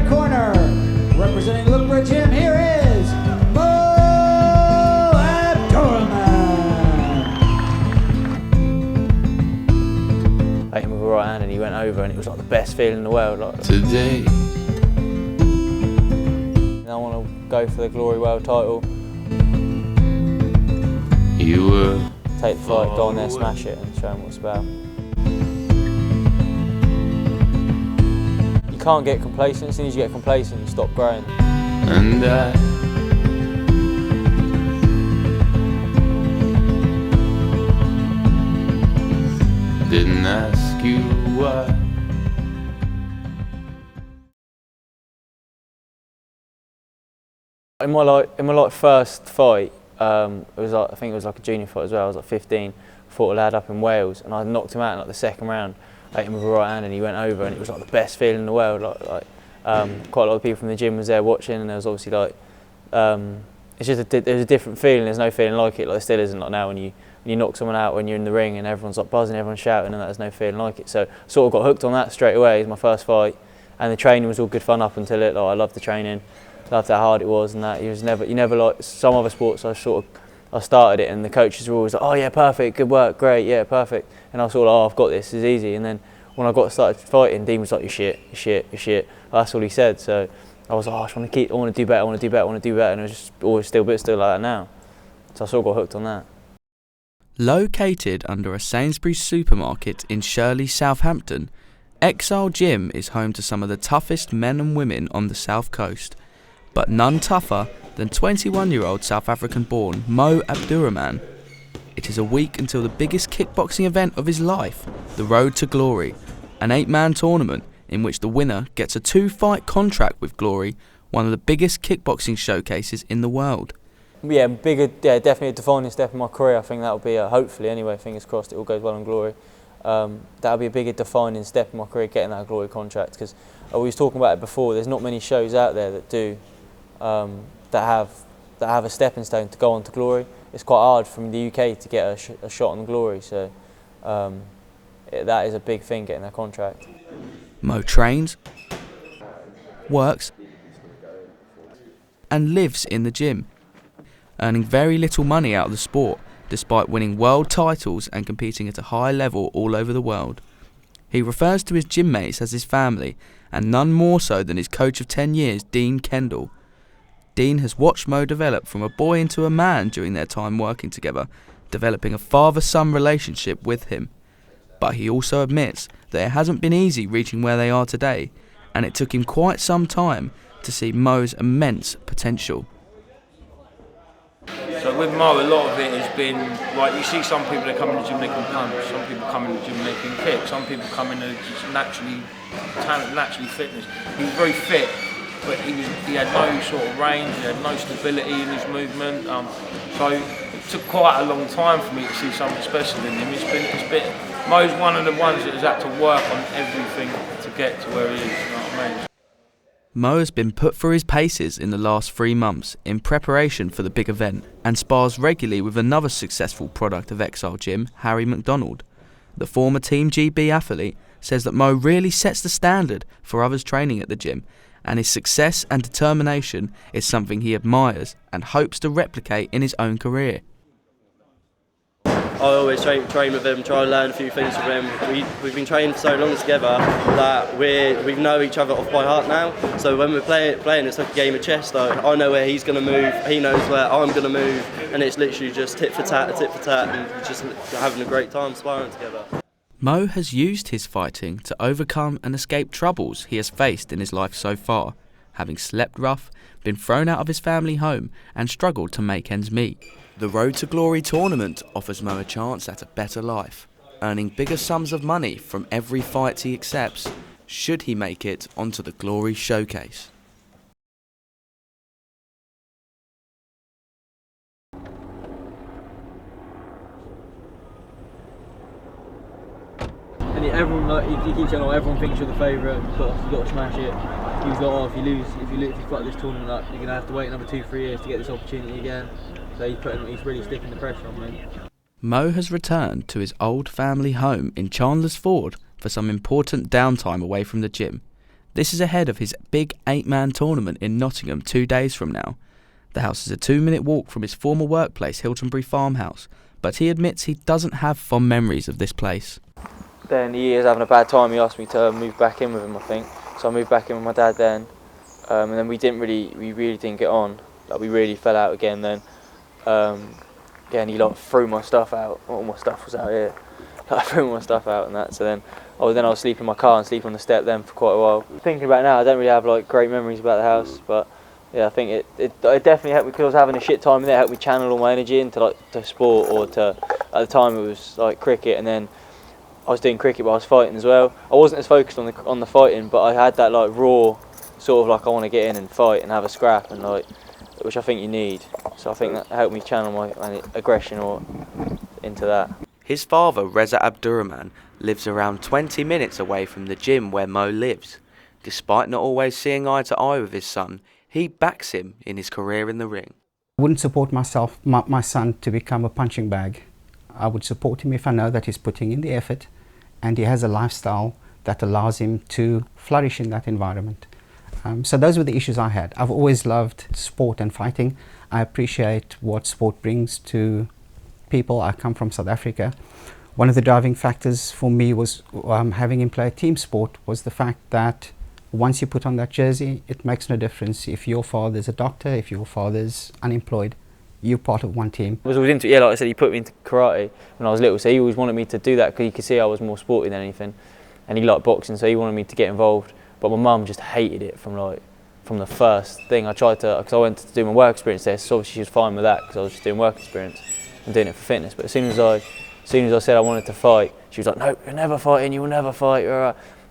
red corner, representing Lookbridge Gym, here is Mo Abdurahman. I hit him with a right hand and he went over, and it was like the best feeling in the world. Like, Today, I want to go for the Glory World title. you were Take the fight, go on there, smash it, and show them what it's about. You can't get complacent. As soon as you get complacent, you stop growing. and I didn't ask you why. In my first fight, it was like, I think it was like a junior fight as well. I was like 15. Fought a lad up in Wales, and I knocked him out in like the second round. I hit him with a right hand, and he went over, and it was like the best feeling in the world. Quite a lot of people from the gym was there watching, and there was obviously like, it's just there's a different feeling. There's no feeling like it. Like there still isn't like now when you knock someone out when you're in the ring and everyone's like buzzing, everyone's shouting, and there's no feeling like it. So I sort of got hooked on that straight away. It was my first fight, and the training was all good fun up until it. Like I loved the training, loved how hard it was, and that you never like some other sports. I started it, and the coaches were always like, "Oh yeah, perfect, good work, great, yeah, perfect." And I was sort of, "Oh, I've got this. It's easy." And then when I started fighting, Dean was like, "You're shit, you're shit, you're shit." That's all he said. So I was like, "Oh, I want to do better, I want to do better, I want to do better." And it was just always still like that now. So I sort of got hooked on that. Located under a Sainsbury's supermarket in Shirley, Southampton, Exile Gym is home to some of the toughest men and women on the south coast, but none tougher than 21-year-old South African-born Mo Abdurahman. It is a week until the biggest kickboxing event of his life, the Road to Glory, an 8-man tournament in which the winner gets a 2-fight contract with Glory, one of the biggest kickboxing showcases in the world. Yeah, definitely a defining step in my career. I think that'll be, hopefully anyway, fingers crossed it all goes well in Glory. That'll be a bigger defining step in my career, getting that Glory contract, because we was talking about it before, there's not many shows out there that do, that have a stepping stone to go on to Glory. It's quite hard from the UK to get a shot on Glory, so that is a big thing, getting that contract. Mo trains, works and lives in the gym, earning very little money out of the sport despite winning world titles and competing at a high level all over the world. He refers to his gym mates as his family, and none more so than his coach of 10 years, Dean Kendall. Dean has watched Mo develop from a boy into a man during their time working together, developing a father-son relationship with him. But he also admits that it hasn't been easy reaching where they are today, and it took him quite some time to see Mo's immense potential. So with Mo, a lot of it has been, like, you see some people that come in the gym, they can punch, some people come in the gym, they can kick, some people come in and just naturally fitness. He was very fit, but he had no sort of range, he had no stability in his movement. So it took quite a long time for me to see something special in him. It's been Mo's one of the ones that has had to work on everything to get to where he is, you know what I mean? Mo has been put through his paces in the last 3 months in preparation for the big event, and spars regularly with another successful product of Exile Gym, Harry McDonald. The former Team GB athlete says that Mo really sets the standard for others training at the gym, and his success and determination is something he admires and hopes to replicate in his own career. I always train with him, try and learn a few things from him. We've been training for so long together that we know each other off by heart now. So when we're playing, it's like a game of chess though. I know where he's going to move, he knows where I'm going to move, and it's literally just tit for tat, and just having a great time sparring together. Mo has used his fighting to overcome and escape troubles he has faced in his life so far, having slept rough, been thrown out of his family home, and struggled to make ends meet. The Road to Glory tournament offers Mo a chance at a better life, earning bigger sums of money from every fight he accepts, should he make it onto the Glory showcase. And everyone, like, he keeps saying, "Oh, everyone thinks you're the favourite. You've got to smash it. You've got, if you fight this tournament, like, you're gonna have to wait another 2-3 years to get this opportunity again." So he's really sticking the pressure on me. Mo has returned to his old family home in Chandler's Ford for some important downtime away from the gym. This is ahead of his big 8-man tournament in Nottingham 2 days from now. The house is a 2-minute walk from his former workplace, Hiltonbury Farmhouse, but he admits he doesn't have fond memories of this place. Then he was having a bad time, he asked me to move back in with him, I think. So I moved back in with my dad then, and then we really didn't get on. Like, we really fell out again then. Again, he like threw my stuff out. All my stuff was out here. I threw my stuff out and that. So then I was sleeping in my car and sleeping on the step then for quite a while. Thinking about it now, I don't really have like great memories about the house, but yeah, I think it definitely helped me because I was having a shit time in there. It helped me channel all my energy into to sport, or to, at the time it was like cricket, and then I was doing cricket but I was fighting as well. I wasn't as focused on the fighting, but I had that like raw sort of like I want to get in and fight and have a scrap, and like, which I think you need. So I think that helped me channel my aggression into that. His father, Reza Abdurahman, lives around 20 minutes away from the gym where Mo lives. Despite not always seeing eye to eye with his son, he backs him in his career in the ring. I wouldn't support my son to become a punching bag. I would support him if I know that he's putting in the effort and he has a lifestyle that allows him to flourish in that environment. So those were the issues I had. I've always loved sport and fighting. I appreciate what sport brings to people. I come from South Africa. One of the driving factors for me was having him play a team sport was the fact that once you put on that jersey, it makes no difference if your father's a doctor, if your father's unemployed, you're part of one team. I was always into, yeah, like I said, he put me into karate when I was little, so he always wanted me to do that because he could see I was more sporty than anything, and he liked boxing, so he wanted me to get involved. But my mum just hated it from the first thing. I tried to, because I went to do my work experience there, so obviously she was fine with that because I was just doing work experience and doing it for fitness. But as soon as I said I wanted to fight, she was like, "No, you're never fighting. You will never fight."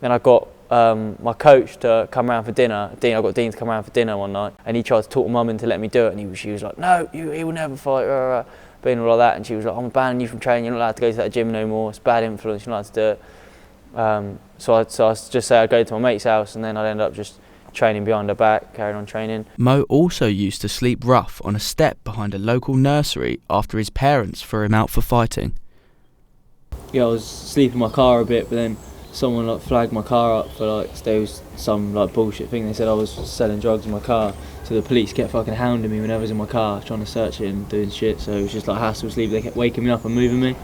Then I got my coach to come around for dinner. I got Dean to come around for dinner one night, and he tried to talk mum into letting me do it, and she was like, "No, he will never fight." Being all like that, and she was like, "I'm banning you from training. You're not allowed to go to that gym no more. It's bad influence. You're not allowed to do it." So I just say I'd go to my mate's house, and then I'd end up just training behind her back, carrying on training. Mo also used to sleep rough on a step behind a local nursery after his parents threw him out for fighting. Yeah, I was sleeping in my car a bit, but then someone like flagged my car up for like there was some like bullshit thing. They said I was selling drugs in my car, so the police kept fucking hounding me whenever I was in my car trying to search it and doing shit. So it was just like hassle sleep. They kept waking me up and moving me.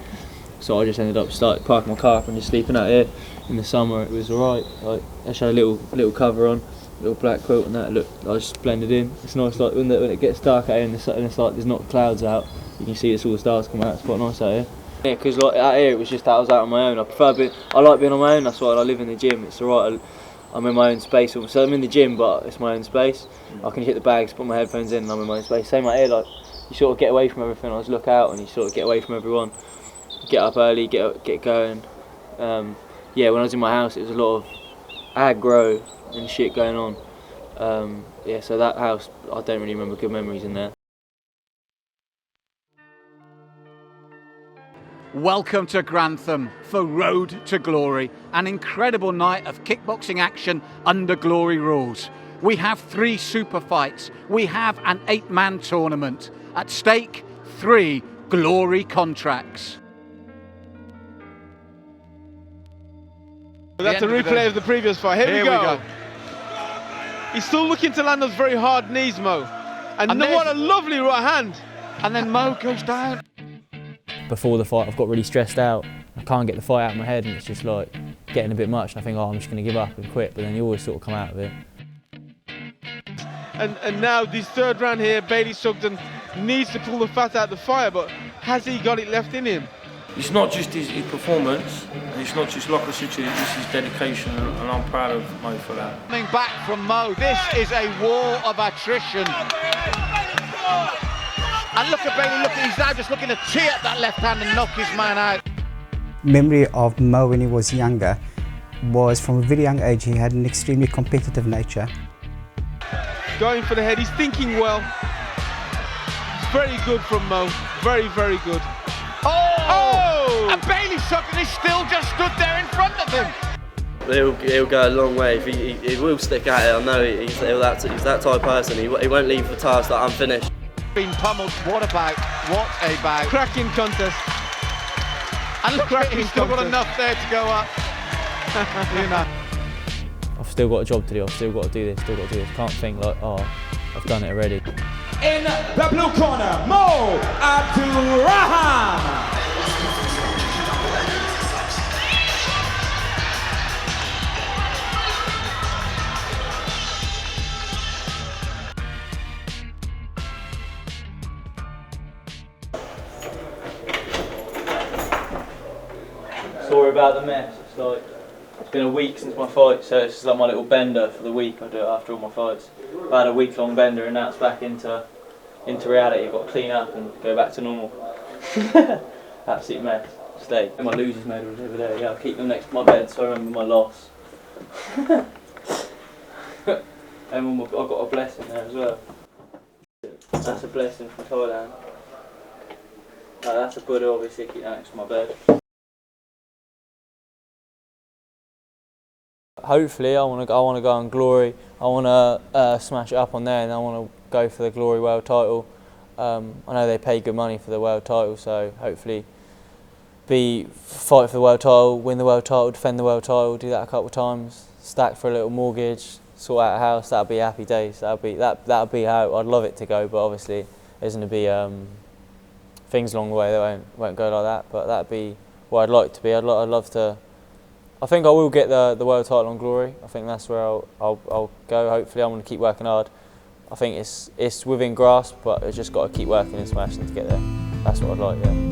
So I just ended up parking my car up and just sleeping out here. In the summer it was alright. Like, I just had a little cover on, a little black quilt and that. Look, I just blended in. It's nice like when it gets dark out here and it's like there's not clouds out, you can see all the stars come out. It's quite nice out here. Yeah, because like out here it was just I was out on my own. I like being on my own. That's why I live in the gym. It's alright. I'm in my own space. So I'm in the gym, but it's my own space. I can hit the bags, put my headphones in, and I'm in my own space. Same out here. Like you sort of get away from everything. I just look out and you sort of get away from everyone. Get up early, get going. Yeah, when I was in my house, it was a lot of aggro and shit going on. Yeah, so that house, I don't really remember good memories in there. Welcome to Grantham for Road to Glory, an incredible night of kickboxing action under glory rules. We have 3 super fights. We have an 8-man tournament. At stake, 3 glory contracts. That's a replay of the previous fight. Here we go. He's still looking to land those very hard knees, Mo. And what a lovely right hand. And then Mo goes down. Before the fight, I've got really stressed out. I can't get the fight out of my head, and it's just like getting a bit much. And I think, oh, I'm just going to give up and quit. But then you always sort of come out of it. And now this 3rd round here, Bailey Sugden needs to pull the fat out of the fire, but has he got it left in him? It's not just his performance, and it's not just luck or situation, it's his dedication, and I'm proud of Mo for that. Coming back from Mo, this is a war of attrition. And look at Bailey, he's now just looking to tee up that left hand and knock his man out. Memory of Mo when he was younger was from a very young age he had an extremely competitive nature. Going for the head, he's thinking well. It's very good from Mo, very, very good. Oh! And Bailey Sugden is still just stood there in front of him. He'll go a long way. He will stick at it. I know he's that type of person. He won't leave the task that unfinished. Been pummeled. What a bout. Cracking contest. And look, he's still got enough there to go up. You know. I've still got a job to do, I've still got to do this, still got to do this. Can't think like, oh, I've done it already. In the blue corner, Mo Abdurahman. Sorry about the mess. It's been a week since my fight, so it's just like my little bender for the week. I do it after all my fights. I've had a week-long bender, and now it's back into reality. I've got to clean up and go back to normal. Absolute mess. Stay. My losers medals over there. Yeah, I'll keep them next to my bed so I remember my loss. And I've got a blessing there as well. That's a blessing from Thailand. That's a Buddha, obviously. Keep that next to my bed. Hopefully, I want to go on Glory. I want to smash it up on there, and I want to go for the Glory World Title. I know they pay good money for the World Title, so hopefully, fight for the World Title, win the World Title, defend the World Title, do that a couple of times, stack for a little mortgage, sort out a house. That'll be happy days. That'll be how I'd love it to go. But obviously, there's going to be things along the way that won't go like that. But that'd be what I'd like to be. I'd love to. I think I will get the world title on Glory. I think that's where I'll go. Hopefully, I'm going to keep working hard. I think it's within grasp, but I've just got to keep working and smashing to get there. That's what I'd like, yeah.